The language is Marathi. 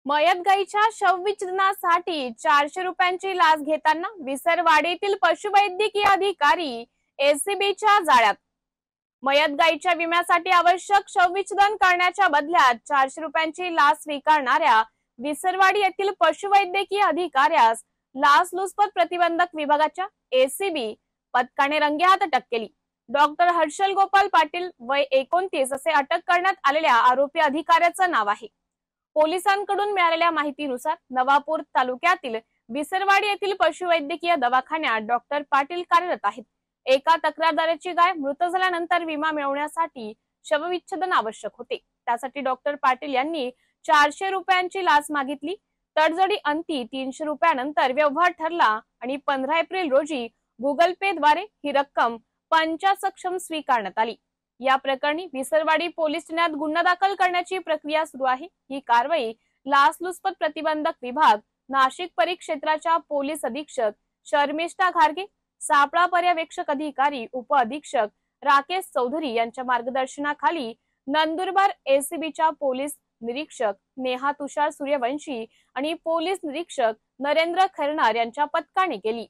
मयत गायीच्या शवविच्छेदनासाठी 400 रुपयांची लाच घेताना विसरवाडीतील पशुवैद्यकीय अधिकारी एसीबीच्या जाळ्यात। मयत गायीच्या विम्यासाठी आवश्यक शवविच्छेदन करण्याच्या बदल्यात 400 रुपयांची लाच स्वीकारणाऱ्या विसरवाडी येथील पशुवैद्यकीय अधिकाऱ्यास लाचलुचपत प्रतिबंधक विभागाच्या एसीबी पथकाने रंगेहात अटक केली। डॉक्टर हर्षल गोपाल पाटील वय 29 असे अटक करण्यात आलेल्या आरोपी अधिकाऱ्याचं नाव आहे। पोलिसांकडून मिळालेल्या माहितीनुसार नवापूर तालुक्यातील विसरवाडी येथील पशुवैद्यकीय दवाखान्यात डॉक्टर पाटील कार्यरत आहेत। एका तक्रारदाराची गाय मृत झाल्यानंतर विमा मिळवण्यासाठी शवविच्छेदन आवश्यक होते। त्यासाठी डॉक्टर पाटील यांनी 400 रुपयांची लाच मागितली। तडजोडी अंती 300 रुपयानंतर व्यवहार ठरला आणि 15 एप्रिल रोजी गुगल पे द्वारे ही रक्कम पंचासक्षम स्वीकारण्यात आली। या प्रकरणी विसरवाडी पोलीस ठाण्यात गुन्हा दाखल करण्याची प्रक्रिया सुरू आहे। ही कारवाई लाचलुचपत प्रतिबंधक विभाग नाशिक परिक्षेत्राच्या पोलीस अधीक्षक शर्मिष्ठा घारगे, सापळा पर्यवेक्षक अधिकारी उप अधीक्षक राकेश चौधरी यांच्या मार्गदर्शनाखाली नंदुरबार एसीबीच्या पोलीस निरीक्षक नेहा तुषार सूर्यवंशी आणि पोलीस निरीक्षक नरेंद्र खैरनार यांच्या पथकाने केली।